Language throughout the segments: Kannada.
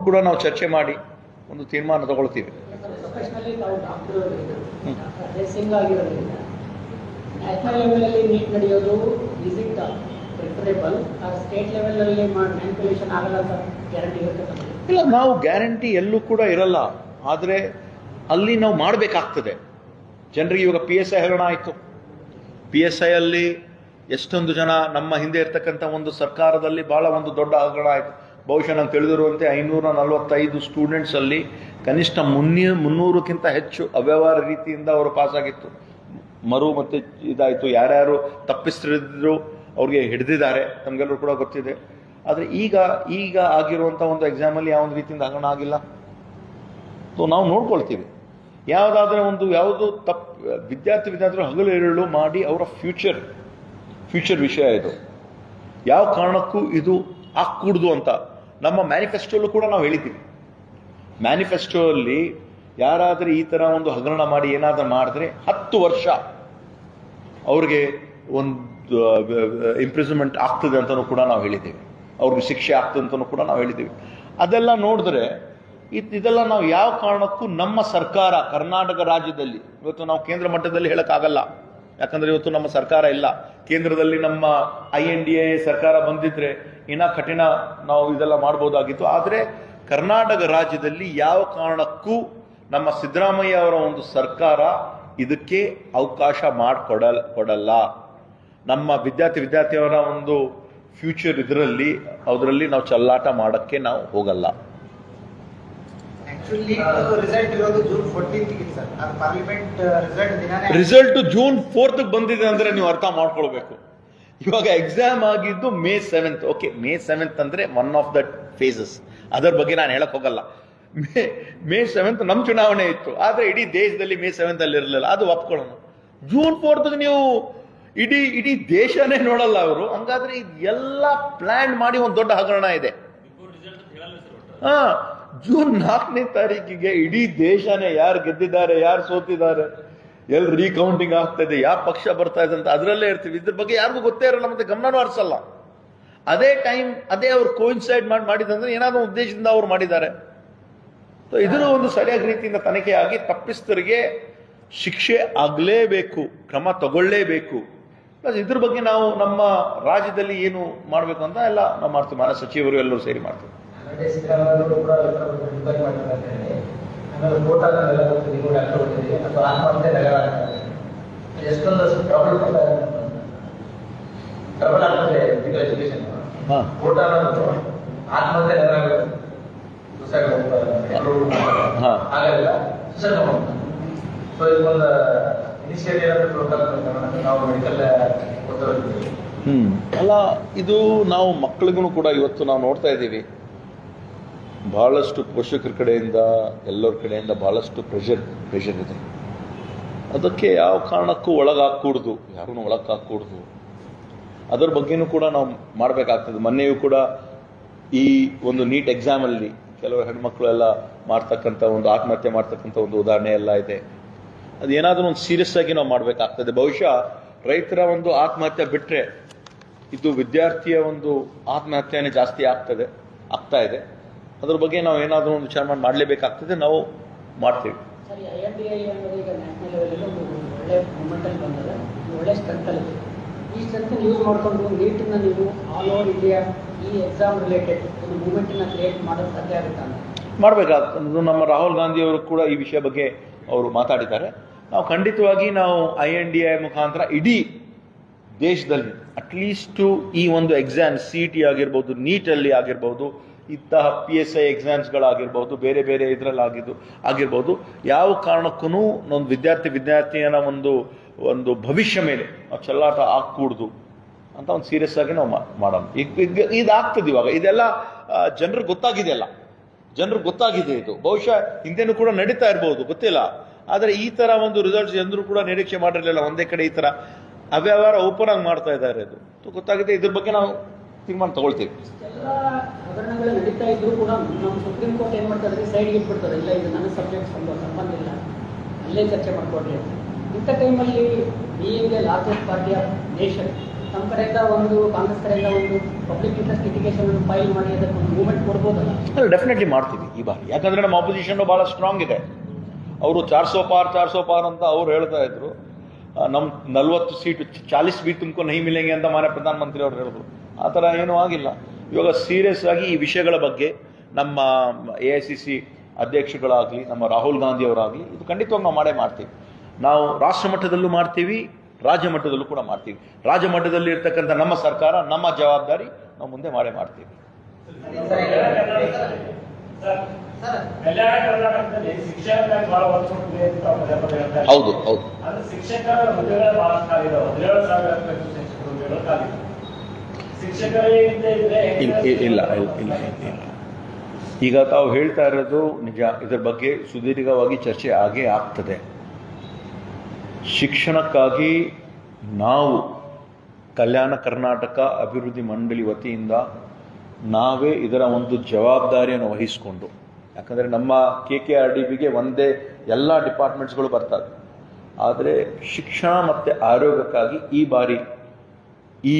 ಕೂಡ ನಾವು ಚರ್ಚೆ ಮಾಡಿ ಒಂದು ತೀರ್ಮಾನ ತಗೊಳ್ತೀವಿ. ನ್ಯಾಷನಲ್ ಲೆವೆಲಲ್ಲಿ ನೀಟ್ ನಡೆಯೋದು ಇಸ್ ಇಟ್ ಪ್ರಿಫರೇಬಲ್ ಸ್ಟೇಟ್ ಲೆವೆಲಲ್ಲಿ ಮ್ಯಾನಿಪ್ಯುಲೇಷನ್ ಆಗಲ್ಲ ಅಂತ ಗ್ಯಾರಂಟಿ ಇರುತ್ತೆ? ಇಲ್ಲ, ನಾವು ಗ್ಯಾರಂಟಿ ಎಲ್ಲೂ ಕೂಡ ಇರಲ್ಲ. ಆದರೆ ಅಲ್ಲಿ ನಾವು ಮಾಡಬೇಕಾಗ್ತದೆ. ಜನರಿಗೆ ಇವಾಗ PSI ಹಗರಣ ಆಯಿತು. PSI ಅಲ್ಲಿ ಎಷ್ಟೊಂದು ಜನ ನಮ್ಮ ಹಿಂದೆ ಇರ್ತಕ್ಕಂಥ ಒಂದು ಸರ್ಕಾರದಲ್ಲಿ ಬಹಳ ಒಂದು ದೊಡ್ಡ ಹಗರಣ ಆಯಿತು. ಬಹುಶಃ ನಾನು ತಿಳಿದಿರುವಂತೆ 545 ಸ್ಟೂಡೆಂಟ್ಸ್ ಅಲ್ಲಿ ಕನಿಷ್ಠ 300ಕ್ಕಿಂತ ಹೆಚ್ಚು ಅವ್ಯವಹಾರ ರೀತಿಯಿಂದ ಅವರು ಪಾಸಾಗಿತ್ತು. ಮತ್ತು ಇದಾಯಿತು. ಯಾರ್ಯಾರು ತಪ್ಪಿಸ್ತಿದ್ರು ಅವ್ರಿಗೆ ಹಿಡಿದಿದ್ದಾರೆ, ನಮಗೆಲ್ಲರೂ ಕೂಡ ಗೊತ್ತಿದೆ. ಆದರೆ ಈಗ ಆಗಿರುವಂಥ ಒಂದು ಎಕ್ಸಾಮಲ್ಲಿ ಯಾವ ಒಂದು ರೀತಿಯಿಂದ ಹಗರಣ ಆಗಿಲ್ಲ. ಸೊ ನಾವು ನೋಡ್ಕೊಳ್ತೀವಿ. ಯಾವುದಾದ್ರೆ ಯಾವುದು ವಿದ್ಯಾರ್ಥಿಗಳು ಹಗಲು ಇರಳು ಮಾಡಿ ಅವರ ಫ್ಯೂಚರ್ ವಿಷಯ ಇದು. ಯಾವ ಕಾರಣಕ್ಕೂ ಇದು ಆಗ್ಕೂಡ್ದು ಅಂತ ನಮ್ಮ ಮ್ಯಾನಿಫೆಸ್ಟೋಲ್ಲೂ ಕೂಡ ನಾವು ಹೇಳಿದ್ದೀವಿ. ಮ್ಯಾನಿಫೆಸ್ಟೋ ಅಲ್ಲಿ ಯಾರಾದರೂ ಈ ಥರ ಒಂದು ಹಗರಣ ಮಾಡಿ ಏನಾದರೂ ಮಾಡಿದ್ರೆ 10 ವರ್ಷ ಅವ್ರಿಗೆ ಒಂದು ಇಂಪ್ರಿಸನ್ಮೆಂಟ್ ಆಗ್ತದೆ ಅಂತಲೂ ಕೂಡ ನಾವು ಹೇಳಿದ್ದೀವಿ. ಅವ್ರಿಗೆ ಶಿಕ್ಷೆ ಆಗ್ತದೆ ಅಂತಲೂ ಕೂಡ ನಾವು ಹೇಳಿದ್ದೀವಿ. ಅದೆಲ್ಲ ನೋಡಿದ್ರೆ ಇದೆಲ್ಲ ನಾವು ಯಾವ ಕಾರಣಕ್ಕೂ ನಮ್ಮ ಸರ್ಕಾರ ಕರ್ನಾಟಕ ರಾಜ್ಯದಲ್ಲಿ ಇವತ್ತು ನಾವು ಕೇಂದ್ರ ಮಟ್ಟದಲ್ಲಿ ಹೇಳೋಕ್ಕಾಗಲ್ಲ. ಯಾಕಂದ್ರೆ ಇವತ್ತು ನಮ್ಮ ಸರ್ಕಾರ ಇಲ್ಲ. ಕೇಂದ್ರದಲ್ಲಿ ನಮ್ಮ INDA ಸರ್ಕಾರ ಬಂದಿದ್ರೆ ಇನ್ನೂ ಕಠಿಣ ನಾವು ಇದೆಲ್ಲ ಮಾಡ್ಬೋದಾಗಿತ್ತು. ಆದರೆ ಕರ್ನಾಟಕ ರಾಜ್ಯದಲ್ಲಿ ಯಾವ ಕಾರಣಕ್ಕೂ ನಮ್ಮ ಸಿದ್ದರಾಮಯ್ಯ ಅವರ ಒಂದು ಸರ್ಕಾರ ಇದಕ್ಕೆ ಅವಕಾಶ ಮಾಡಿಕೊಡಲ್ಲ. ನಮ್ಮ ವಿದ್ಯಾರ್ಥಿಯವರ ಒಂದು ಫ್ಯೂಚರ್ ಅದರಲ್ಲಿ ನಾವು ಚಲ್ಲಾಟ ಮಾಡೋಕ್ಕೆ ನಾವು ಹೋಗಲ್ಲ. ರಿಸಲ್ಟ್ ಜೂನ್ 4th ಬಂದಿದೆ ಅಂದ್ರೆ ನೀವು ಅರ್ಥ ಮಾಡ್ಕೊಳ್ಬೇಕು. ಇವಾಗ ಎಕ್ಸಾಮ್ ಆಗಿದ್ದು May 7th. Okay, May 7th ಅಂದ್ರೆ ಒನ್ ಆಫ್ ದ ಫೇಸಸ್. ಅದರ ಬಗ್ಗೆ ನಾನು ಹೇಳಕ್ ಹೋಗಲ್ಲ. May 7th ನಮ್ಮ ಚುನಾವಣೆ ಇತ್ತು. ಆದ್ರೆ ಇಡೀ ದೇಶದಲ್ಲಿ May 7th ಅಲ್ಲಿ ಇರಲಿಲ್ಲ. ಅದು ಒಪ್ಕೊಳ್ಳೋಣ. June 4th ನೀವು ಇಡೀ ದೇಶನೇ ನೋಡಲ್ಲ ಅವರು. ಹಂಗಾದ್ರೆ ಇದೆಲ್ಲ ಪ್ಲಾನ್ ಮಾಡಿ ಒಂದು ದೊಡ್ಡ ಹಗರಣ ಇದೆ. June 4ನೇ ತಾರೀಕಿಗೆ ಇಡೀ ದೇಶನೇ ಯಾರು ಗೆದ್ದಿದ್ದಾರೆ, ಯಾರು ಸೋತಿದ್ದಾರೆ, ಎಲ್ಲಿ ರೀಕೌಂಟಿಂಗ್ ಆಗ್ತದೆ, ಯಾವ ಪಕ್ಷ ಬರ್ತಾ ಇದೆ ಅಂತ ಅದರಲ್ಲೇ ಇರ್ತೀವಿ. ಇದ್ರ ಬಗ್ಗೆ ಯಾರಿಗೂ ಗೊತ್ತೇ ಇರಲ್ಲ, ಮತ್ತೆ ಗಮನನೂ ಹರಿಸಲ್ಲ. ಅದೇ ಅವ್ರು ಕೋಇನ್ಸೈಡ್ ಮಾಡಿದಂದ್ರೆ ಏನಾದ್ರು ಉದ್ದೇಶದಿಂದ ಅವ್ರು ಮಾಡಿದ್ದಾರೆ. ಇದನ್ನು ಒಂದು ಸರಿಯಾದ ರೀತಿಯಿಂದ ತನಿಖೆ ಆಗಿ ತಪ್ಪಿಸ್ತರಿಗೆ ಶಿಕ್ಷೆ ಆಗಲೇಬೇಕು, ಕ್ರಮ ತಗೊಳ್ಳೇಬೇಕು. ಇದ್ರ ಬಗ್ಗೆ ನಾವು ನಮ್ಮ ರಾಜ್ಯದಲ್ಲಿ ಏನು ಮಾಡಬೇಕು ಅಂತ ಎಲ್ಲ ನಾವು ಮಾಡ್ತೀವಿ. ಮಾನ್ಯ ಸಚಿವರು ಎಲ್ಲರೂ ಸೇರಿ ಮಾಡ್ತೀವಿ. ಅಲ್ಲ, ಇದು ನಾವು ಮಕ್ಕಳಿಗೂ ಕೂಡ ಇವತ್ತು ನಾವು ನೋಡ್ತಾ ಇದ್ದೀವಿ. ಬಹಳಷ್ಟು ಪೋಷಕರ ಕಡೆಯಿಂದ ಎಲ್ಲರ ಕಡೆಯಿಂದ ಬಹಳಷ್ಟು ಪ್ರೆಷರ್ ಇದೆ. ಅದಕ್ಕೆ ಯಾವ ಕಾರಣಕ್ಕೂ ಒಳಗಾಕೂಡ್ದು, ಯಾರನ್ನು ಒಳಗಾಕೂಡ್ದು. ಅದರ ಬಗ್ಗೆನೂ ಕೂಡ ನಾವು ಮಾಡಬೇಕಾಗ್ತದೆ. ಮೊನ್ನೆಯೂ ಕೂಡ ಈ ಒಂದು ನೀಟ್ ಎಕ್ಸಾಮಲ್ಲಿ ಕೆಲವು ಹೆಣ್ಮಕ್ಳು ಎಲ್ಲ ಮಾಡ್ತಕ್ಕಂಥ ಒಂದು ಆತ್ಮಹತ್ಯೆ ಮಾಡ್ತಕ್ಕಂಥ ಒಂದು ಉದಾಹರಣೆ ಎಲ್ಲ ಇದೆ. ಅದೇನಾದ್ರೂ ಒಂದು ಸೀರಿಯಸ್ ಆಗಿ ನಾವು ಮಾಡಬೇಕಾಗ್ತದೆ. ಬಹುಶಃ ರೈತರ ಒಂದು ಆತ್ಮಹತ್ಯೆ ಬಿಟ್ಟರೆ ಇದು ವಿದ್ಯಾರ್ಥಿಯ ಒಂದು ಆತ್ಮಹತ್ಯೆನೇ ಜಾಸ್ತಿ ಆಗ್ತಾ ಇದೆ. ಅದ್ರ ಬಗ್ಗೆ ನಾವು ಏನಾದರೂ ಒಂದು ವಿಚಾರ ಮಾಡಲೇಬೇಕಾಗ್ತದೆ. ನಾವು ಮಾಡ್ತೀವಿ. ಈ ಸ್ಟ್ರೆಂತ್ ಯೂಸ್ ಮಾಡಿಕೊಂಡು ನೀಟನ್ನ ನೀವು ಆಲ್ ಓವರ್ ಇಂಡಿಯಾ ಈ ಎಕ್ಸಾಮ್ ರಿಲೇಟೆಡ್ ಒಂದು ಮೂವ್ಮೆಂಟನ್ನ ಕ್ರಿಯೇಟ್ ಮಾಡೋದು ಸಾಧ್ಯ ಆಗುತ್ತಾ? ಮಾಡಬೇಕಾಗ್ತದೆ. ನಮ್ಮ ರಾಹುಲ್ ಗಾಂಧಿ ಅವರು ಕೂಡ ಈ ವಿಷಯ ಬಗ್ಗೆ ಅವರು ಮಾತಾಡಿದ್ದಾರೆ. ನಾವು ಖಂಡಿತವಾಗಿ ನಾವು INDA ಮುಖಾಂತರ ಇಡೀ ದೇಶದಲ್ಲಿ ಅಟ್ಲೀಸ್ಟು ಈ ಒಂದು ಎಕ್ಸಾಮ್ CET ಆಗಿರ್ಬೋದು, ನೀಟಲ್ಲಿ ಆಗಿರ್ಬೋದು, ಇಂತಹ PSI ಎಕ್ಸಾಮ್ಸ್ಗಳಾಗಿರ್ಬೋದು, ಬೇರೆ ಇದರಲ್ಲಿ ಆಗಿರ್ಬೋದು, ಯಾವ ಕಾರಣಕ್ಕೂ ಒಂದು ವಿದ್ಯಾರ್ಥಿಯನ್ನ ಒಂದು ಭವಿಷ್ಯ ಮೇಲೆ ನಾವು ಚೆಲ್ಲಾಟ ಆಗ್ಕೂಡ್ದು ಅಂತ ಒಂದು ಸೀರಿಯಸ್ ಆಗಿ ನಾವು ಮಾಡೋಣ. ಇದಾಗ್ತದೆ ಇವಾಗ. ಇದೆಲ್ಲ ಜನರಿಗೆ ಗೊತ್ತಾಗಿದೆ. ಇದು ಬಹುಶಃ ಹಿಂದೆನೂ ಕೂಡ ನಡೀತಾ ಇರ್ಬೋದು, ಗೊತ್ತಿಲ್ಲ. ಆದರೆ ಈ ತರ ಒಂದು ರಿಸಲ್ಟ್ಸ್ ಜನರು ಕೂಡ ನಿರೀಕ್ಷೆ ಮಾಡಿರಲಿಲ್ಲ. ಒಂದೇ ಕಡೆ ಈ ತರ ಅವ್ಯವಹಾರ ಓಪನ್ ಆಗಿ ಮಾಡ್ತಾ ಇದ್ದಾರೆ. ಇದು ಗೊತ್ತಾಗಿದೆ. ಇದ್ರ ಬಗ್ಗೆ ನಾವು ತೀರ್ಮಾನ ತಗೊಳ್ತೀವಿ. ಹಗರಣಗಳು ನಡೀತಾ ಇದ್ರು ಕೂಡ ನಮ್ಮ ಸುಪ್ರೀಂ ಕೋರ್ಟ್ ಏನ್ ಮಾಡ್ತಾರೆ, ಸೈಡ್ಗೆ ಇಟ್ಬಿಡ್ತಾರೆ. ಇಲ್ಲ, ಇದು ನನ್ನ ಸಬ್ಜೆಕ್ಟ್ ಸಂಬಂಧ ಇಲ್ಲ, ಅಲ್ಲೇ ಚರ್ಚೆ ಮಾಡ್ಕೊಡ್ರಿ. ಇಂಥ ಟೈಮಲ್ಲಿ being A largest party of nation ನಮ್ಮ ಕಡೆಯಿಂದ ಒಂದು ಕಾಂಗ್ರೆಸ್ ಕಡೆಯಿಂದ ಒಂದು ಪಬ್ಲಿಕ್ ಇಂಟ್ರೆಸ್ಟ್ ಲಿಟಿಗೇಷನ್ ಫೈಲ್ ಮಾಡಿ ಅದಕ್ಕೆ ಒಂದು ಮೂವ್ಮೆಂಟ್ ಕೊಡ್ಬೋದಲ್ಲ? ಅಲ್ಲ, ಡೆಫಿನೆಟ್ಲಿ ಮಾಡ್ತೀವಿ ಈ ಬಾರಿ. ಯಾಕಂದರೆ ನಮ್ಮ ಆಪೋಸಿಷನ್ ಭಾಳ ಸ್ಟ್ರಾಂಗ್ ಇದೆ. ಅವರು 400 ಪಾರ್ ಅಂತ ಅವ್ರು ಹೇಳ್ತಾ ಇದ್ರು. ನಮ್ಮ 40 ಸೀಟು 40 भी तुमको नहीं मिलेंगे ಅಂತ ಮಾನ್ಯ ಪ್ರಧಾನಮಂತ್ರಿ ಅವರು ಹೇಳಿದ್ರು. ಆ ಥರ ಏನೂ ಆಗಿಲ್ಲ. ಇವಾಗ ಸೀರಿಯಸ್ ಆಗಿ ಈ ವಿಷಯಗಳ ಬಗ್ಗೆ ನಮ್ಮ AICC ಅಧ್ಯಕ್ಷಗಳಾಗಲಿ, ನಮ್ಮ ರಾಹುಲ್ ಗಾಂಧಿ ಅವರಾಗಲಿ, ಇದು ಖಂಡಿತವಾಗಿ ನಾವು ಮಾಡ್ತೀವಿ. ನಾವು ರಾಷ್ಟ್ರ ಮಟ್ಟದಲ್ಲೂ ಮಾಡ್ತೀವಿ, ರಾಜ್ಯ ಮಟ್ಟದಲ್ಲೂ ಕೂಡ ಮಾಡ್ತೀವಿ. ರಾಜ್ಯ ಮಟ್ಟದಲ್ಲಿ ಇರ್ತಕ್ಕಂಥ ನಮ್ಮ ಸರ್ಕಾರ, ನಮ್ಮ ಜವಾಬ್ದಾರಿ ನಾವು ಮುಂದೆ ಮಾಡ್ತೀವಿ. ಕಲ್ಯಾಣ ಕರ್ನಾಟಕದಲ್ಲಿ ಶಿಕ್ಷಕರಿಗೆ ಬಹಳ ಒತ್ತು ಕೊಟ್ಟಿದೆ ಅಂತ ಪದೇ ಪದೇ ಹೇಳ್ತಾ ಇದ್ದಾರೆ. ಹೌದು. ಅಂದ್ರೆ ಶಿಕ್ಷಕರ ಹುದ್ದೆಗಳು ಬಹಳಷ್ಟು ಖಾಲಿ ಇದಾವೆ. 17,000 ಶಿಕ್ಷಕರ ಹುದ್ದೆಗಳು ಖಾಲಿ ಇದಾವೆ. ಶಿಕ್ಷಕರೇ ಇಲ್ಲ. ಈಗ ತಾವು ಹೇಳ್ತಾ ಇರೋದು ನಿಜ. ಇದರ ಬಗ್ಗೆ ಸುದೀರ್ಘವಾಗಿ ಚರ್ಚೆ ಆಗೇ ಆಗ್ತದೆ. ಶಿಕ್ಷಣಕ್ಕಾಗಿ ನಾವು ಕಲ್ಯಾಣ ಕರ್ನಾಟಕ ಅಭಿವೃದ್ಧಿ ಮಂಡಳಿ ವತಿಯಿಂದ ನಾವೇ ಇದರ ಒಂದು ಜವಾಬ್ದಾರಿಯನ್ನು ವಹಿಸಿಕೊಂಡು, ಯಾಕಂದರೆ ನಮ್ಮ KKRDBಗೆ ಒಂದೇ ಎಲ್ಲ ಡಿಪಾರ್ಟ್ಮೆಂಟ್ಸ್ಗಳು ಬರ್ತವೆ. ಆದರೆ ಶಿಕ್ಷಣ ಮತ್ತು ಆರೋಗ್ಯಕ್ಕಾಗಿ ಈ ಬಾರಿ ಈ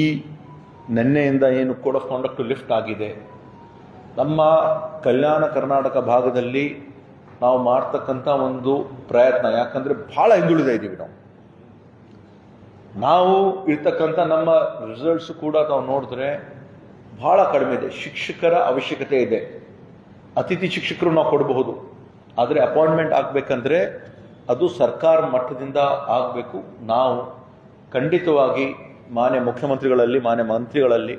ನಿನ್ನೆಯಿಂದ ಏನು ಕೋಡ್ ಆಫ್ ಕಾಂಡಕ್ಟ್ ಲಿಫ್ಟ್ ಆಗಿದೆ, ನಮ್ಮ ಕಲ್ಯಾಣ ಕರ್ನಾಟಕ ಭಾಗದಲ್ಲಿ ನಾವು ಮಾಡ್ತಕ್ಕಂಥ ಒಂದು ಪ್ರಯತ್ನ. ಯಾಕಂದರೆ ಭಾಳ ಹಿಂದುಳಿದ ಇದ್ದೀವಿ ನಾವು ಇರ್ತಕ್ಕಂಥ ನಮ್ಮ ರಿಸಲ್ಟ್ಸ್ ಕೂಡ ನಾವು ನೋಡಿದ್ರೆ ಭಾಳ ಕಡಿಮೆ ಇದೆ. ಶಿಕ್ಷಕರ ಅವಶ್ಯಕತೆ ಇದೆ. ಅತಿಥಿ ಶಿಕ್ಷಕರು ನಾವು ಕೊಡಬಹುದು, ಆದರೆ ಅಪಾಯಿಂಟ್ಮೆಂಟ್ ಆಗಬೇಕಂದ್ರೆ ಅದು ಸರ್ಕಾರ ಮಟ್ಟದಿಂದ ಆಗಬೇಕು. ನಾವು ಖಂಡಿತವಾಗಿ ಮಾನ್ಯ ಮುಖ್ಯಮಂತ್ರಿಗಳಲ್ಲಿ, ಮಾನ್ಯ ಮಂತ್ರಿಗಳಲ್ಲಿ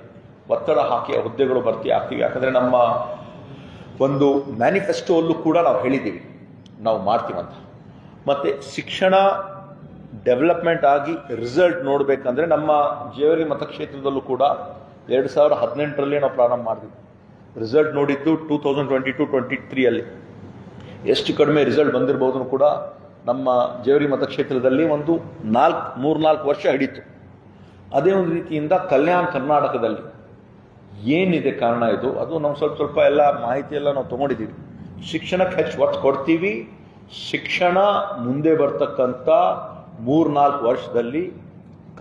ಒತ್ತಡ ಹಾಕಿ ಆ ಹುದ್ದೆಗಳು ಭರ್ತಿ ಆಗ್ತೀವಿ. ಯಾಕಂದರೆ ನಮ್ಮ ಒಂದು ಮ್ಯಾನಿಫೆಸ್ಟೋಲ್ಲೂ ಕೂಡ ನಾವು ಹೇಳಿದ್ದೀವಿ ನಾವು ಮಾಡ್ತೀವಂತ. ಮತ್ತು ಶಿಕ್ಷಣ ಡೆವಲಪ್ಮೆಂಟ್ ಆಗಿ ರಿಸಲ್ಟ್ ನೋಡಬೇಕಂದ್ರೆ ನಮ್ಮ ಜೇವರ್ಗಿ ಮತಕ್ಷೇತ್ರದಲ್ಲೂ ಕೂಡ 2018ರಲ್ಲಿ ನಾವು ಪ್ರಾರಂಭ ಮಾಡಿದ್ವಿ. ರಿಸಲ್ಟ್ ನೋಡಿದ್ದು 2022-23 ಎಷ್ಟು ಕಡಿಮೆ ರಿಸಲ್ಟ್ ಬಂದಿರಬಹುದು ಕೂಡ ನಮ್ಮ ಜೇವರ್ಗಿ ಮತಕ್ಷೇತ್ರದಲ್ಲಿ ಒಂದು 3-4 ವರ್ಷ ಹಿಡಿತು. ಅದೇ ಒಂದು ರೀತಿಯಿಂದ ಕಲ್ಯಾಣ ಕರ್ನಾಟಕದಲ್ಲಿ ಏನಿದೆ ಕಾರಣ ಇದು, ಅದು ನಾವು ಸ್ವಲ್ಪ ಎಲ್ಲ ಮಾಹಿತಿಯೆಲ್ಲ ನಾವು ತೊಗೊಂಡಿದ್ದೀವಿ. ಶಿಕ್ಷಣಕ್ಕೆ ಹೆಚ್ಚು ಒತ್ತು ಕೊಡ್ತೀವಿ. ಶಿಕ್ಷಣ ಮುಂದೆ ಬರ್ತಕ್ಕಂಥ 3-4 ವರ್ಷದಲ್ಲಿ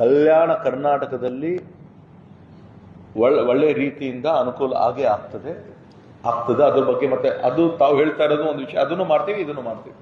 ಕಲ್ಯಾಣ ಕರ್ನಾಟಕದಲ್ಲಿ ಒಳ್ಳೆ ರೀತಿಯಿಂದ ಅನುಕೂಲ ಆಗೇ ಆಗ್ತದೆ. ಅದ್ರ ಬಗ್ಗೆ ಮತ್ತೆ ಅದು ತಾವು ಹೇಳ್ತಾ ಇರೋದು ಒಂದು ವಿಷಯ, ಅದನ್ನು ಮಾಡ್ತೀವಿ, ಇದನ್ನು ಮಾಡ್ತೀವಿ.